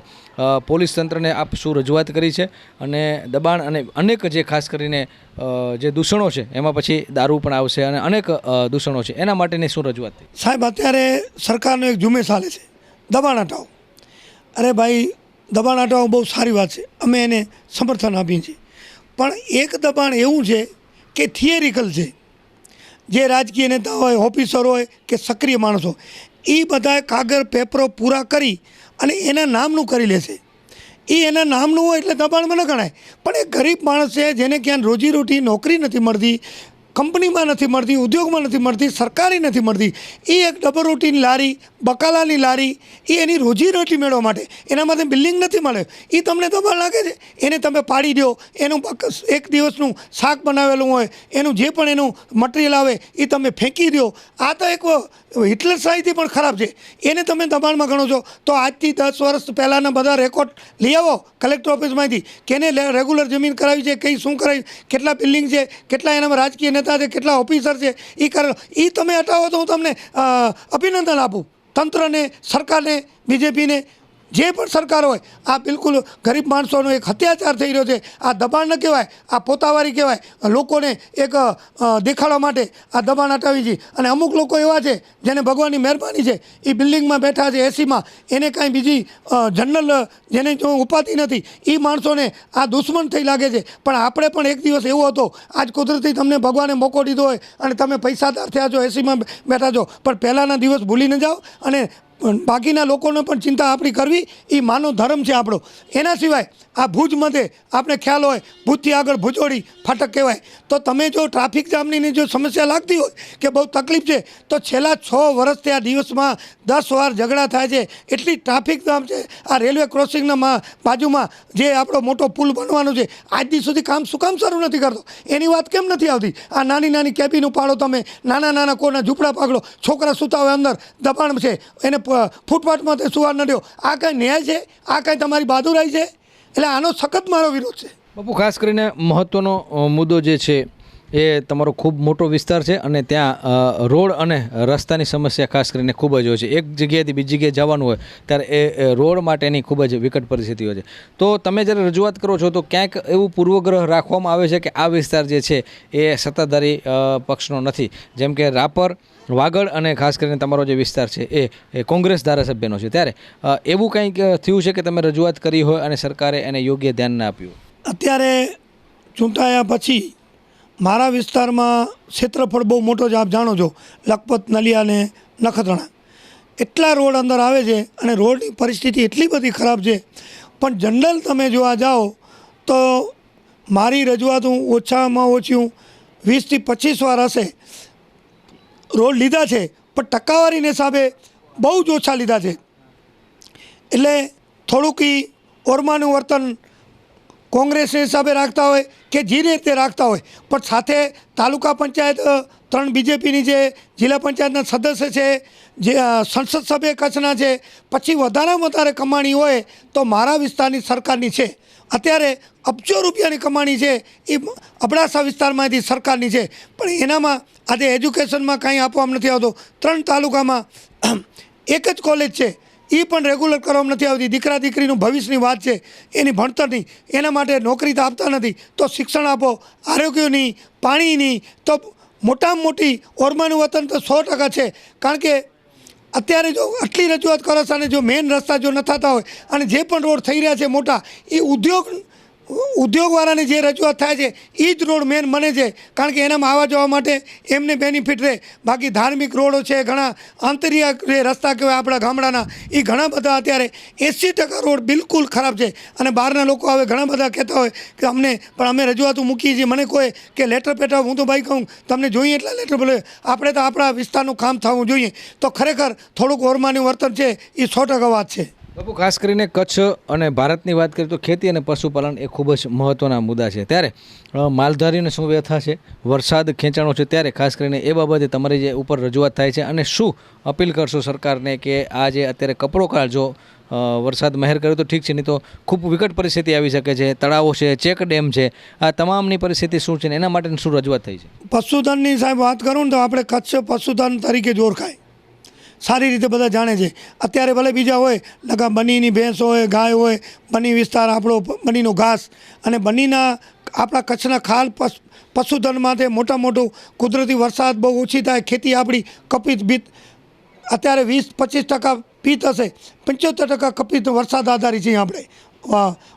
S1: પોલીસ તંત્રને આપ શું રજૂઆત કરી છે? અને દબાણ અને અનેક જે ખાસ કરીને જે દૂષણો છે એમાં પછી દારૂ પણ આવશે અને અનેક દૂષણો છે, એના માટેની શું રજૂઆત થઈ?
S2: સાહેબ, અત્યારે સરકારનો એક ઝુંબેશ ચાલે છે, દબાણ હટાવો. અરે ભાઈ, દબાણ હટાવો બહુ સારી વાત છે, અમે એને સમર્થન આપીએ છીએ. પણ એક દબાણ એવું છે કે થિયરિકલ છે. જે રાજકીય નેતા હોય, ઓફિસર હોય કે સક્રિય માણસો, એ બધા કાગળ પેપરો પૂરા કરી અને એના નામનું કરી લેશે. એ એના નામનું હોય એટલે દબાણમાં ન ગણાય. પણ એ ગરીબ માણસ છે, જેને ક્યાં રોજીરોટી નોકરી નથી મળતી, કંપનીમાં નથી મળતી, ઉદ્યોગમાં નથી મળતી, સરકારી નથી મળતી, એ એક ડબલ રોટીની લારી, બકાલાની લારી, એ એની રોજીરોટી મેળવવા માટે એનામાંથી બિલ્ડિંગ નથી મળે, એ તમને દબાણ લાગે છે. એને તમે પાડી દો, એનું એક દિવસનું શાક બનાવેલું હોય, એનું જે પણ એનું મટીરિયલ આવે એ તમે ફેંકી દો. આ તો એક હિટલર શાહીથી પણ ખરાબ છે. એને તમે દબાણમાં ગણો છો તો આજથી 10 વર્ષ પહેલાંના બધા રેકોર્ડ લઈ આવો કલેક્ટર ઓફિસમાંથી, કેને રેગ્યુલર જમીન કરાવી છે, કઈ શું કરાવી, કેટલા બિલ્ડિંગ છે, કેટલા એનામાં રાજકીય નેતા છે, કેટલા ઓફિસર છે, એ કરો. એ તમે હટાવો તો હું તમને અભિનંદન આપું. તંત્રને, સરકારને, બીજેપીને, જે પણ સરકાર હોય, આ બિલકુલ ગરીબ માણસોનો એક અત્યાચાર થઈ રહ્યો છે. આ દબાણ ન કહેવાય, આ પોતાવારી કહેવાય. લોકોને એક દેખાડવા માટે આ દબાણ હટાવી છે. અને અમુક લોકો એવા છે જેને ભગવાનની મહેરબાની છે, એ બિલ્ડિંગમાં બેઠા છે, એસીમાં, એને કાંઈ બીજી જનરલ જેને જો ઉપાધિ નથી, એ માણસોને આ દુશ્મન થઈ લાગે છે. પણ આપણે પણ એક દિવસ એવો હતો, આજ કુદરતી તમને ભગવાને મોકો દીધો હોય અને તમે પૈસાદાર થયા છો, એસીમાં બેઠા છો, પણ પહેલાંના દિવસ ભૂલી ન જાઓ. અને બાકીના લોકોને પણ ચિંતા આપણી કરવી એ માનવ ધર્મ છે આપણો. એના સિવાય આ ભુજ મધ્યે આપણે ખ્યાલ હોય, ભુજથી આગળ ભુજોડી ફાટક કહેવાય, તો તમે જો ટ્રાફિક જામની જો સમસ્યા લાગતી હોય કે બહુ તકલીફ છે, તો છેલ્લા 6 વર્ષથી આ દિવસમાં 10 વાર ઝઘડા થાય છે. એટલી ટ્રાફિક જામ છે. આ રેલવે ક્રોસિંગના બાજુમાં જે આપણો મોટો પુલ બનવાનો છે, આજ દી સુધી કામ શું કામ શરૂ નથી કરતો? એની વાત કેમ નથી આવતી? આ નાની નાની કેબિનો પાડો તમે, નાના નાના કોના ઝૂંપડા પાકડો, છોકરા સૂતા હોય અંદર, દબાણ છે, એને ફૂટપાથમાં તે સુવા ન દો. આ કાંઈ ન્યાય છે? આ કાંઈ તમારી બહાદુરાઈ છે? એટલે આનો સખત મારો વિરોધ છે.
S1: બાપુ, ખાસ કરીને મહત્ત્વનો મુદ્દો જે છે એ તમારો ખૂબ મોટો વિસ્તાર છે અને ત્યાં રોડ અને રસ્તાની સમસ્યા ખાસ કરીને ખૂબ જ હોય છે. એક જગ્યાએથી બીજી જગ્યાએ જવાનું હોય ત્યારે એ રોડ માટેની ખૂબ જ વિકટ પરિસ્થિતિ હોય છે. તો તમે જ્યારે રજૂઆત કરો છો તો ક્યાંક એવું પૂર્વગ્રહ રાખવામાં આવે છે કે આ વિસ્તાર જે છે એ સત્તાધારી પક્ષનો નથી, જેમ કે રાપર, વાગડ અને ખાસ કરીને તમારો જે વિસ્તાર છે એ કોંગ્રેસ ધારાસભ્યનો છે, ત્યારે એવું કંઈક થયું છે કે તમે રજૂઆત કરી હોય અને સરકારે એને યોગ્ય ધ્યાન ના આપ્યું?
S2: અત્યારે ચૂંટાયા પછી મારા વિસ્તારમાં ક્ષેત્રફળ બહુ મોટો છે, આપ જાણો છો, લખપત, નલિયા ને નખત્રાણા, એટલા રોડ અંદર આવે છે અને રોડની પરિસ્થિતિ એટલી બધી ખરાબ છે. પણ જનરલ તમે જોવા જાઓ તો મારી રજૂઆત હું ઓછામાં ઓછી 20 થી 25 વાર હશે રોડ લીધા છે, પણ ટકાવારીને હિસાબે બહુ જ ઓછા લીધા છે. એટલે થોડુંક ઓરમાનું વર્તન કોંગ્રેસના હિસાબે રાખતા હોય કે જે રીતે રાખતા હોય, પણ સાથે તાલુકા પંચાયત 3 બીજેપીની જે જિલ્લા પંચાયતના સદસ્ય છે, જે સંસદ સભ્ય કચ્છના છે, પછી વધારેમાં વધારે કમાણી હોય તો મારા વિસ્તારની સરકારની છે. અત્યારે અબજો રૂપિયાની કમાણી છે એ અબડાસા વિસ્તારમાંથી સરકારની છે, પણ એનામાં આજે એજ્યુકેશનમાં કાંઈ આપવામાં નથી આવતું. 3 તાલુકામાં એક જ કોલેજ છે, એ પણ રેગ્યુલર કરવામાં નથી આવતી. દીકરા દીકરીનું ભવિષ્યની વાત છે, એની ભણતરની, એના માટે નોકરી તો આપતા નથી. તો શિક્ષણ આપો, આરોગ્યની, પાણીની, તો મોટામાં મોટી ઓરમાનું વતન તો 100% છે. કારણ કે અત્યારે જો આટલી રજૂઆત કરો છો અને જો મેઇન રસ્તા જો ન થતા હોય અને જે પણ રોડ થઈ રહ્યા છે મોટા, એ ઉદ્યોગવાળાની જે રજૂઆત થાય છે એ જ રોડ મેન બને છે. કારણ કે એનામાં આવવા જવા માટે એમને બેનિફિટ રહે. બાકી ધાર્મિક રોડો છે, ઘણા આંતરિક જે રસ્તા કહેવાય આપણા ગામડાના, એ ઘણા બધા અત્યારે 80% રોડ બિલકુલ ખરાબ છે. અને બહારના લોકો હવે ઘણા બધા કહેતા હોય કે અમને પણ અમે રજૂઆતો મૂકીએ છીએ. મને કોઈ કે લેટર પેટા, હું તો ભાઈ કહું તમને જોઈએ એટલા લેટર બોલે, આપણે તો આપણા વિસ્તારનું કામ થવું જોઈએ. તો ખરેખર થોડુંક ઓરમાનું વર્તન છે એ 100% વાત છે.
S1: બાપુ, ખાસ કરીને કચ્છ અને ભારતની વાત કરીએ તો ખેતી અને પશુપાલન એ ખૂબ જ મહત્ત્વના મુદ્દા છે. ત્યારે માલધારીઓને શું વ્યથા છે, વરસાદ ખેંચાણો છે, ત્યારે ખાસ કરીને એ બાબતે તમારી જે ઉપર રજૂઆત થાય છે અને શું અપીલ કરશો સરકારને કે આ જે અત્યારે કપરો કાળ જો વરસાદ મહેર કરે તો ઠીક છે, નહીં તો ખૂબ વિકટ પરિસ્થિતિ આવી શકે છે. તળાવો છે, ચેક ડેમ છે, આ તમામની પરિસ્થિતિ શું છે ને એના માટેની શું રજૂઆત થઈ છે?
S2: પશુધનની સાહેબ વાત કરું ને તો આપણે કચ્છ પશુધન તરીકે જ ઓળખાય, સારી રીતે બધા જાણે છે. અત્યારે ભલે બીજા હોય, લગા બનીની ભેંસ હોય, ગાય હોય, બની વિસ્તાર આપણો બનીનો ઘાસ, અને બનીના આપણા કચ્છના ખાલ પશુધનમાંથી મોટું કુદરતી વરસાદ બહુ ઓછી થાય, ખેતી આપણી કપિત બીત અત્યારે 20-25% પીત હશે, 75% કપિત વરસાદ આધારિત છીએ આપણે.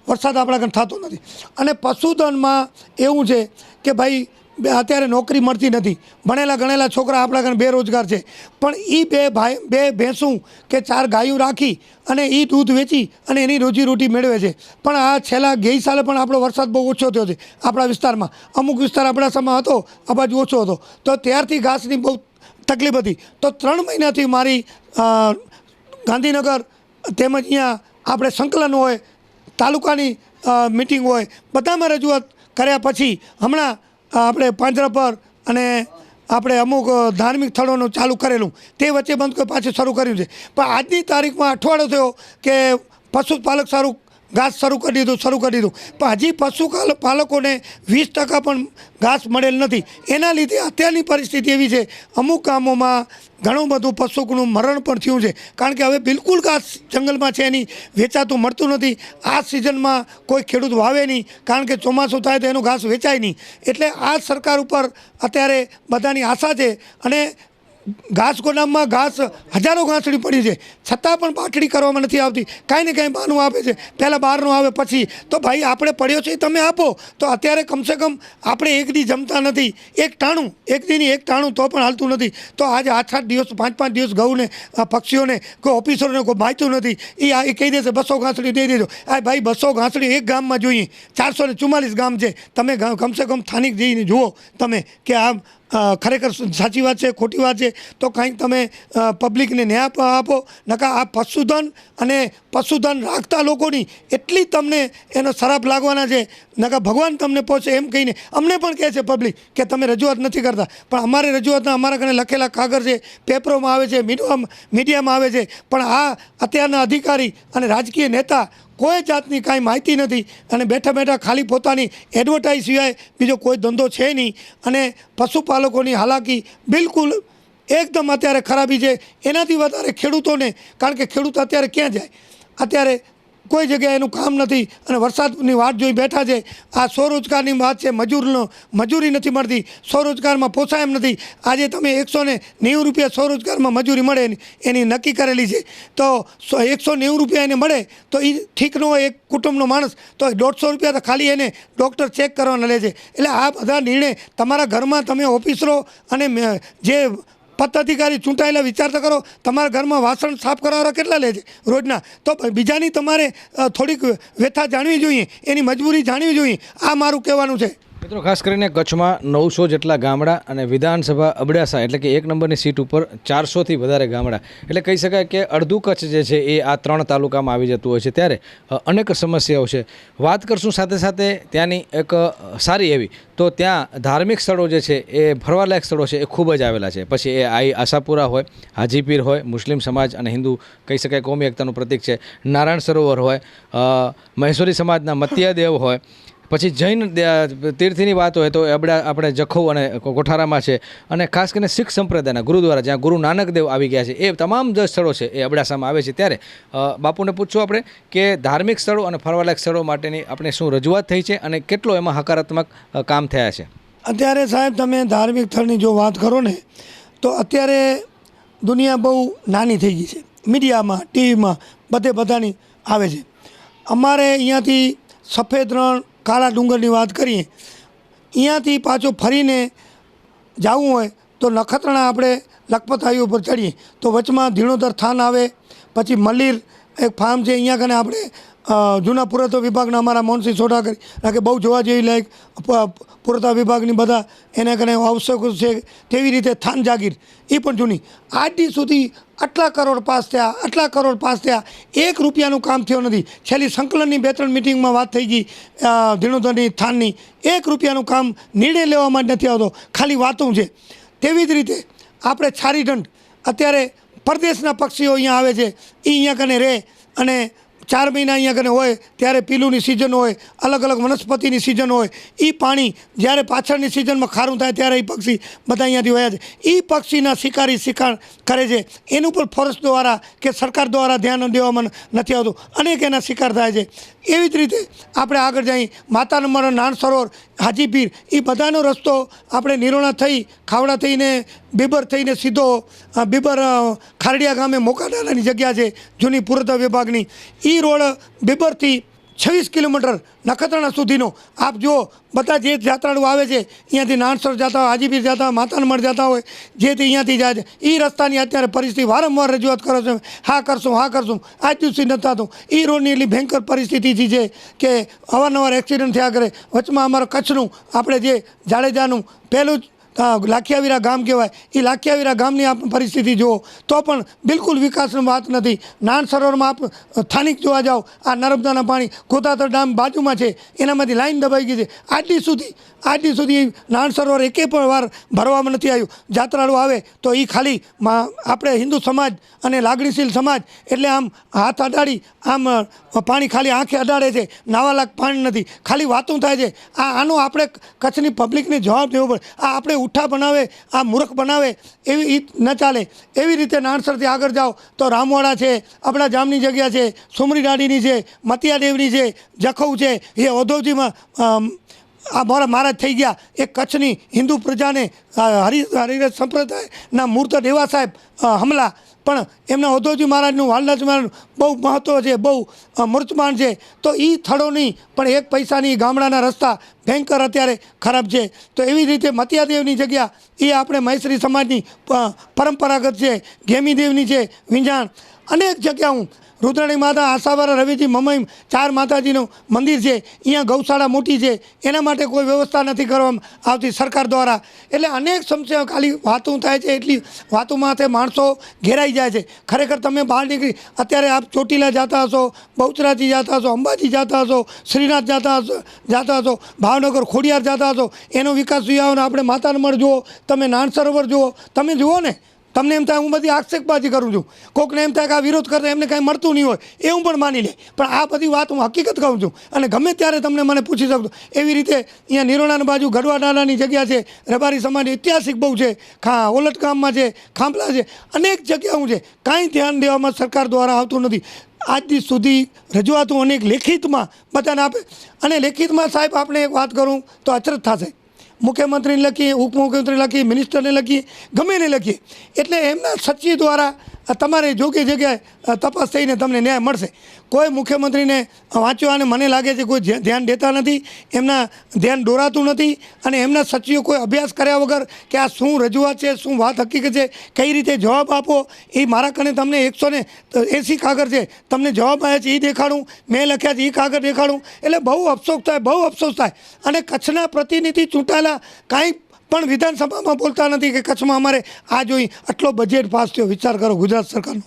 S2: વરસાદ આપણા કંઈ થતો નથી. અને પશુધનમાં એવું છે કે ભાઈ અત્યારે નોકરી મળતી નથી. ભણેલા ગણેલા છોકરા આપણા ઘરે બેરોજગાર છે, પણ એ બે ભેંસું કે 4 ગાયું રાખી અને એ દૂધ વેચી અને એની રોજીરોટી મેળવે છે. પણ આ છેલ્લા ગઈ સાલે પણ આપણો વરસાદ બહુ ઓછો થયો છે આપણા વિસ્તારમાં. અમુક વિસ્તાર અબડાસામાં હતો, આ બાજુ ઓછો હતો, તો ત્યારથી ઘાસની બહુ તકલીફ હતી. તો 3 મહિનાથી મારી ગાંધીનગર તેમજ અહીંયા આપણે સંકલન હોય, તાલુકાની મિટિંગ હોય, બધામાં રજૂઆત કર્યા પછી હમણાં આપણે પાંજરાપર અને આપણે અમુક ધાર્મિક સ્થળોનું ચાલુ કરેલું, તે વચ્ચે બંધ કરી પાછું શરૂ કર્યું છે. પણ આજની તારીખમાં અઠવાડિયો થયો કે પશુપાલક ઘાસ શરૂ કરી દીધું, પણ હજી પશુપાલકોને 20% પણ ઘાસ મળેલ નથી. એના લીધે અત્યારની પરિસ્થિતિ એવી છે, અમુક ગામોમાં ઘણું બધું પશુનું મરણ પણ થયું છે. કારણ કે હવે બિલકુલ ઘાસ જંગલમાં છે, એની વેચાતું મળતું નથી. આ સિઝનમાં કોઈ ખેડૂત વાવે નહીં, કારણ કે ચોમાસું થાય તો એનું ઘાસ વેચાય નહીં. એટલે આ સરકાર ઉપર અત્યારે બધાની આશા છે. અને ઘાસ ગોદામમાં હજારો ઘાસડી પડી છે, છતાં પણ પાટડી કરવામાં નથી આવતી. કાંઈ ને કાંઈ બહારનું આપે છે, પહેલાં બહારનું આવે પછી. તો ભાઈ આપણે પડ્યો છે તમે આપો. તો અત્યારે કમસે કમ આપણે એક દી જમતા નથી, એક દીની એક ટાણું તો પણ હાલતું નથી. તો આજે 8-8 દિવસ 5-5 દિવસ ગૌને પક્ષીઓને કોઈ ઓફિસરોને કોઈ માહિતું નથી. એ કહી દેશે 200 ઘાસડી દઈ દેજો. આ ભાઈ 200 ઘાસડી એક ગામમાં જોઈએ, 444 ગામ છે. તમે કમસે કમ સ્થાનિક જઈને જુઓ તમે કે આમ ખરેખર સાચી વાત છે ખોટી વાત છે. તો કંઈક તમે પબ્લિકને ન્યાય આપો. નકા આ પશુધન રાખતા લોકોની એટલી તમને એનો શરાપ લાગવાના છે, નકા ભગવાન તમને પહોંચે એમ કહીને અમને પણ કહે છે પબ્લિક કે તમે રજૂઆત નથી કરતા. પણ અમારી રજૂઆતના અમારા ઘરે લખેલા કાગળ છે, પેપરોમાં આવે છે, મીડિયામાં આવે છે. પણ આ અત્યારના અધિકારી અને રાજકીય નેતા કોઈ જાતની કાંઈ માહિતી નથી, અને બેઠા ખાલી પોતાની એડવર્ટાઇઝ સિવાય બીજો કોઈ ધંધો છે નહીં. અને પશુપાલકોની હાલાકી બિલકુલ એકદમ અત્યારે ખરાબી છે. એનાથી વધારે ખેડૂતોને, કારણ કે ખેડૂત અત્યારે ક્યાં જાય, અત્યારે કોઈ જગ્યાએ એનું કામ નથી અને વરસાદની વાટ જોઈ બેઠા છે. આ સ્વરોજગારની વાત છે, મજૂરી નથી મળતી, સ્વરોજગારમાં પોસાય એમ નથી. આજે તમે 190 રૂપિયા સ્વરોજગારમાં મજૂરી મળે એની નક્કી કરેલી છે. તો 190 રૂપિયા એને મળે તો એ ઠીક ન હોય. એક કુટુંબનો માણસ તો 150 રૂપિયા તો ખાલી એને ડૉક્ટર ચેક કરવાના લે છે. એટલે આ બધા નિર્ણય તમારા ઘરમાં તમે ઓફિસરો અને જે પદાધિકારી ચૂંટાયેલા વિચારતા કરો, તમારા ઘરમાં વાસણ સાફ કરવાવાળા કેટલા લે છે રોજના? તો બીજાની તમારે થોડીક વ્યથા જાણવી જોઈએ, એની મજબૂરી જાણવી જોઈએ. આ મારું કહેવાનું છે.
S1: મિત્રો ખાસ કરીને કચ્છમાં 900 જેટલા ગામડા અને વિધાનસભા અબડાસા એટલે કે 1 નંબરની સીટ ઉપર 400થી વધારે ગામડા એટલે કહી શકાય કે અડધું કચ્છ જે છે એ આ 3 તાલુકામાં આવી જતું હોય છે. ત્યારે અનેક સમસ્યાઓ છે. વાત કરશું સાથે સાથે ત્યાંની એક સારી એવી તો ત્યાં ધાર્મિક સ્થળો જે છે એ ફરવાલાયક સ્થળો છે એ ખૂબ જ આવેલા છે. પછી એ આશાપુરા હોય, હાજીપીર હોય, મુસ્લિમ સમાજ અને હિન્દુ કહી શકાય કોમી એકતાનું પ્રતીક છે, નારાયણ સરોવર હોય, મહેશ્વરી સમાજના મત્યાદેવ હોય, પછી જૈન તીર્થની વાત હોય તો આપણે જખૌ અને કોઠારામાં છે, અને ખાસ કરીને શીખ સંપ્રદાયના ગુરુદ્વારા જ્યાં ગુરુ નાનક દેવ આવી ગયા છે એ તમામ જે સ્થળો છે એ અબડાસામાં આવે છે. ત્યારે બાપુને પૂછશું આપણે કે ધાર્મિક સ્થળો અને ફરવાલાયક સ્થળો માટેની આપણે શું રજૂઆત થઈ છે અને કેટલો એમાં હકારાત્મક કામ થયા છે.
S2: અત્યારે સાહેબ તમે ધાર્મિક સ્થળની જો વાત કરો ને તો અત્યારે દુનિયા બહુ નાની થઈ ગઈ છે. મીડિયામાં, ટીવીમાં બધાની આવે છે. અમારે અહીંયાથી સફેદ રણ, કાળા ડુંગરની વાત કરીએ, અહીંયાથી પાછું ફરીને જવું હોય તો નખત્રાણા આપણે લખપત હાઈવે ઉપર ચડીએ તો વચમાં ધીણોધર થાન આવે, પછી મલ્લીર એક ફાર્મ છે, અહીંયા કને આપણે જૂના પુરાતત્વ વિભાગના અમારા મોનસી સોઢા કરી કે બહુ જોવા જેવી લાયક પુરાતત્વ વિભાગની બધા એને કને આવશ્યક છે. તેવી રીતે થાન જાગીર એ પણ જૂની. આજથી સુધી આટલા કરોડ પાસ થયા, 1 રૂપિયાનું કામ થયું નથી. છેલ્લી સંકલનની 2-3 મિટિંગમાં વાત થઈ ગઈ ધીણોધરની થાનની, 1 રૂપિયાનું કામ નિર્ણય લેવામાં જ નથી આવતો, ખાલી વાતું છે. તેવી જ રીતે આપણે છારીઢંઢ અત્યારે પરદેશના પક્ષીઓ અહીંયા આવે છે, એ અહીંયા કને રહે અને 4 મહિના અહીંયા કને હોય ત્યારે પીલુંની સિઝન હોય, અલગ અલગ વનસ્પતિની સિઝન હોય, એ પાણી જ્યારે પાછળની સિઝનમાં ખારું થાય ત્યારે એ પક્ષી બધા અહીંયાથી વયા છે. એ પક્ષીના શિકાર કરે છે, એનું પણ ફોરેસ્ટ દ્વારા કે સરકાર દ્વારા ધ્યાન દેવામાં નથી આવતું, અનેક એના શિકાર થાય છે. એવી જ રીતે આપણે આગળ જઈ માતાનો મઢ, નારાયણ સરોવર, હાજીપીર એ બધાનો રસ્તો આપણે નિરોણા થઈ ખાવડા થઈને બીબર થઈને સીધો બીબર ખારડિયા ગામે મોકાડાલાની જગ્યા છે જૂની પુરાતત્વ વિભાગની, એ રોડ બીબરથી 26 કિલોમીટર નખત્રાણા સુધીનો આપ જુઓ. બધા જે યાત્રાળુ આવે છે અહીંયાથી નાનસર જતા હોય, હાજીપીર જતા હોય, માતાનો મઢ જતા હોય, જે તે અહીંયાથી જાય છે. એ રસ્તાની અત્યારે પરિસ્થિતિ વારંવાર રજૂઆત કરો છો, હા કરશું આજ દિવસે નથી થતું. એ રોડની એટલી ભયંકર પરિસ્થિતિ છે કે અવારનવાર એક્સિડન્ટ થયા કરે. વચમાં અમારા કચ્છનું આપણે જે જાડેજાનું પહેલું જ લાખિયાવીરા ગામ કહેવાય, એ લાખિયાવીરા ગામની આપણે પરિસ્થિતિ જુઓ તો પણ બિલકુલ વિકાસની વાત નથી. નારાયણ સરોવરમાં આપ સ્થાનિક જોવા જાઓ, આ નર્મદાના પાણી ગોતાતર ડેમ બાજુમાં છે, એનામાંથી લાઈન દબાઈ ગઈ છે. આજથી સુધી નારાયણ સરોવર એકે પણ વાર ભરવામાં નથી આવ્યું. જાત્રાળુ આવે તો એ ખાલી આપણે હિન્દુ સમાજ અને લાગણીશીલ સમાજ એટલે આમ હાથ અડાડી આમ પાણી ખાલી આંખે અડાડે છે, નાવા લાયક પાણી નથી, ખાલી વાતું થાય છે. આનો આપણે કચ્છની પબ્લિકને જવાબ દેવો પડે. આ આપણે ઉઠા બનાવે, આ મૂર્ખ બનાવે એવી ન ચાલે. એવી રીતે નાણસરથી આગળ જાઓ તો રામવાડા છે, આપણા જામની જગ્યા છે, સુમરી દાડીની છે, મતિયાદેવની છે, જખૌ છે, એ ઔદ્યોગિકમાં આ મારા મહારાજ થઈ ગયા. એ કચ્છની હિન્દુ પ્રજાને હરિરથ સંપ્રદાયના મૂર્ત દેવા સાહેબ હમલા, પણ એમના ઔદ્યોગિક મહારાજનું, વાલદાસ મહારાજનું બહુ મહત્ત્વ છે, બહુ મૂર્તમાન છે. તો એ સ્થળોની પણ 1 પૈસાની ગામડાના રસ્તા ભયંકર અત્યારે ખરાબ છે. તો એવી રીતે મતિયાદેવની જગ્યા એ આપણે મહેશ્વરી સમાજની પરંપરાગત છે, ગેમીદેવની છે, વિંજાણ અનેક જગ્યાઓ, રુદ્રણી માતા, આશાવાળા, રવિજી, મમઈ 4 માતાજીનું મંદિર છે, અહીંયા ગૌશાળા મોટી છે, એના માટે કોઈ વ્યવસ્થા નથી કરવામાં આવતી સરકાર દ્વારા. એટલે અનેક સમસ્યાઓ ખાલી વાતું થાય છે, એટલી વાતુમાં તે માણસો ઘેરાઈ જાય છે. ખરેખર તમે બહાર નીકળી અત્યારે આપ ચોટીલા જતા હશો, બહુચરાજી જતા હશો, અંબાજી જતા હશો, શ્રીનાથ જતા હશો, ભાવનગર, ખોડિયાર જતા હશો, એનો વિકાસ જોવાનો આપણે માતાનો મઢ જુઓ, તમે નારાયણ સરોવર જુઓ, તમે જુઓ ને, તમને એમ થાય હું બધી આક્ષેપબાજી કરું છું, કોકને એમ થાય કે આ વિરોધ કરતા એમને કાંઈ મળતું નહીં હોય એ હું પણ માની લે, પણ આ બધી વાત હું હકીકત કહું છું અને ગમે ત્યારે તમને મને પૂછી શકતો. એવી રીતે અહીંયા નિરોણાની બાજુ ગઢવાડાની જગ્યા છે, રબારી સમાજની ઐતિહાસિક બહુ છે, ઓલટ ગામમાં છે, ખાંભલા છે, અનેક જગ્યાઓ છે, કાંઈ ધ્યાન દેવામાં સરકાર દ્વારા આવતું નથી. આજથી સુધી રજૂઆતો અનેક લેખિતમાં બધાને આપે, અને લેખિતમાં સાહેબ આપણે એક વાત કરું તો અચરજ થશે. મુખ્યમંત્રીને લખીએ, ઉપમુખ્યમંત્રીને લખીએ, મિનિસ્ટરને લખીએ, ગમે એને લખીએ એટલે એમના સચિવ દ્વારા તમારે યોગ્ય જગ્યાએ તપાસ થઈને તમને ન્યાય મળશે. કોઈ મુખ્યમંત્રીને વાંચ્યો અને મને લાગે છે કોઈ ધ્યાન દેતા નથી, એમના ધ્યાન દોરાતું નથી અને એમના સચિવો કોઈ અભ્યાસ કર્યા વગર કે આ શું રજૂઆત છે, શું વાત હકીકત છે, કઈ રીતે જવાબ આપો, એ મારા કને તમને 180 કાગળ છે, તમને જવાબ આવ્યા છે એ દેખાડું, મેં લખ્યા છે એ કાગળ દેખાડું. એટલે બહુ અફસોસ થાય, બહુ અફસોસ થાય. અને કચ્છના પ્રતિનિધિ ચૂંટાયેલા કાંઈ પણ વિધાનસભામાં બોલતા નથી કે કચ્છમાં અમારે આ જોઈ આટલો બજેટ પાસ થયો. વિચાર કરો ગુજરાત સરકારનો.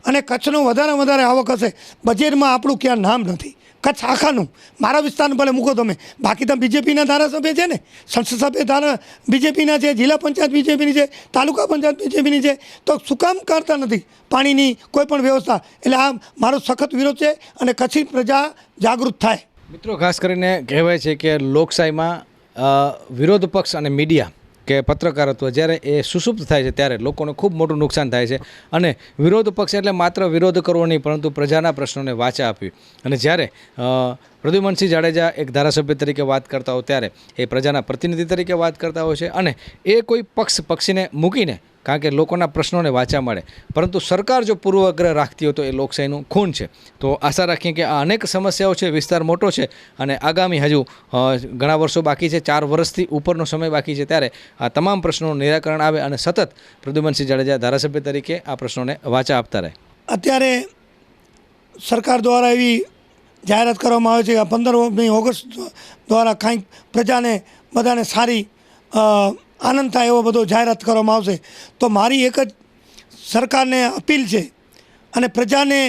S2: અને કચ્છનું વધારે આવક હશે, બજેટમાં આપણું ક્યાં નામ નથી. કચ્છ આખાનું, મારા વિસ્તારનું ભલે મૂકો તમે, બાકી તો બીજેપીના ધારાસભ્ય છે ને, સંસદ સભ્ય બીજેપીના છે, જિલ્લા પંચાયત બીજેપીની છે, તાલુકા પંચાયત બીજેપીની છે, તો શું કામ કરતા નથી પાણીની કોઈ પણ વ્યવસ્થા? એટલે આ મારો સખત વિરોધ છે અને કચ્છી પ્રજા જાગૃત થાય.
S1: મિત્રો, ખાસ કરીને કહેવાય છે કે લોકશાહીમાં વિરોધ પક્ષ અને મીડિયા કે પત્રકારત્વ જ્યારે એ સુષુપ્ત થાય છે ત્યારે લોકોને ખૂબ મોટું નુકસાન થાય છે. અને વિરોધ પક્ષ એટલે માત્ર વિરોધ કરવો નહીં, પરંતુ પ્રજાના પ્રશ્નોને વાચા આપવી. અને જ્યારે પ્રદ્યુમનસિંહ જાડેજા એક ધારાસભ્ય તરીકે વાત કરતા હોય ત્યારે એ પ્રજાના પ્રતિનિધિ તરીકે વાત કરતા હોય છે અને એ કોઈ પક્ષીને મૂકીને, કારણ કે લોકોના પ્રશ્નોને વાચા મળે. પરંતુ સરકાર જો પૂર્વગ્રહ રાખતી હોય તો એ લોકશાહીનું ખૂન છે. તો આશા રાખીએ કે આ અનેક સમસ્યાઓ છે, વિસ્તાર મોટો છે અને આગામી હજુ ઘણા વર્ષો બાકી છે, 4 વર્ષથી ઉપરનો સમય બાકી છે, ત્યારે આ તમામ પ્રશ્નોનું નિરાકરણ આવે અને સતત પ્રદ્યુમનસિંહ જાડેજા ધારાસભ્ય તરીકે આ પ્રશ્નોને વાચા આપતા રહે.
S2: અત્યારે સરકાર દ્વારા એવી જાહેરાત કરવામાં આવે છે કે 15મી ઓગસ્ટ દ્વારા કાંઈક પ્રજાને બધાને સારી આનંદ થાય એવો બધો જાહેરાત કરવામાં આવશે. તો મારી એક જ સરકારને અપીલ છે અને પ્રજાને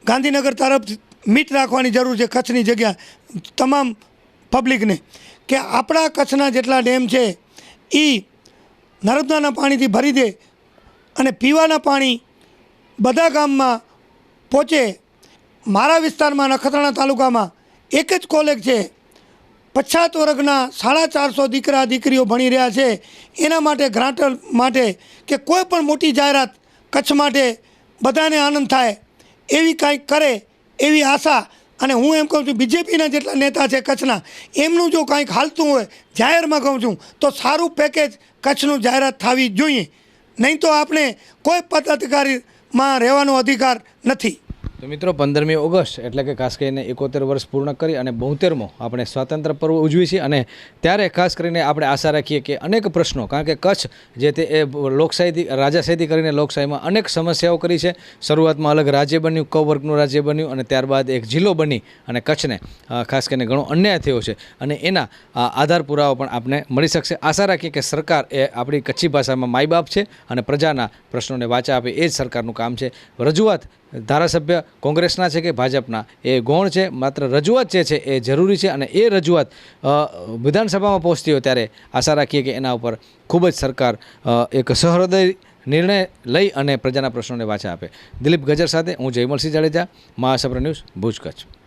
S2: ગાંધીનગર તરફ મીટ રાખવાની જરૂર છે, કચ્છની જગ્યા તમામ પબ્લિકને, કે આપણા કચ્છના જેટલા ડેમ છે એ નર્મદાના પાણીથી ભરી દે અને પીવાના પાણી બધા ગામમાં પહોંચે. મારા વિસ્તારમાં નખત્રાણા તાલુકામાં એક જ કોલેજ છે, 50 વર્ગના 450 દીકરા દીકરીઓ ભણી રહ્યા છે. એના માટે ગ્રાન્ટર માટે કે કોઈ પણ મોટી જાહેરાત કચ્છ માટે બધાને આનંદ થાય એવી કાંઈક કરે એવી આશા. અને હું એમ કહું છું બીજેપીના જેટલા નેતા છે કચ્છના, એમનું જો કાંઈક હાલતું હોય જાહેરમાં કહું છું તો સારું પેકેજ કચ્છનું જાહેરાત થવી જોઈએ. નહીં તો આપણે કોઈ પદાધિકારીમાં રહેવાનો અધિકાર નથી.
S1: તો મિત્રો, 15મી ઓગસ્ટ એટલે કે ખાસ કરીને 71 વર્ષ પૂર્ણ કરી અને 72મો આપણે સ્વાતંત્ર્ય પર્વ ઉજવીએ છીએ. અને ત્યારે ખાસ કરીને આપણે આશા રાખીએ કે અનેક પ્રશ્નો, કારણ કે કચ્છ જે તે એ લોકશાહીથી રાજાશાહીથી કરીને લોકશાહીમાં અનેક સમસ્યાઓ કરી છે. શરૂઆતમાં અલગ રાજ્ય બન્યું, ક વર્ગનું રાજ્ય બન્યું અને ત્યારબાદ એક જિલ્લો બની અને કચ્છને ખાસ કરીને ઘણો અન્યાય થયો છે. અને એના આધાર પુરાવા પણ આપને મળી શકશે. આશા રાખીએ કે સરકાર એ આપણી કચ્છી ભાષામાં માય બાપ છે અને પ્રજાના પ્રશ્નોને વાચા આપે, એ જ સરકારનું કામ છે. રજૂઆત ધારાસભ્ય કોંગ્રેસના છે કે ભાજપના એ ગૌણ છે, માત્ર રજૂઆત જે છે એ જરૂરી છે. અને એ રજૂઆત વિધાનસભામાં પહોંચતી હોય ત્યારે આશા રાખીએ કે એના ઉપર ખૂબ જ સરકાર એક સહૃદય નિર્ણય લઈ અને પ્રજાના પ્રશ્નોને વાચા આપે. દિલીપ ગજર સાથે હું જયમલસિંહ જાડેજા, મહાસભર ન્યૂઝ, ભુજ, કચ્છ.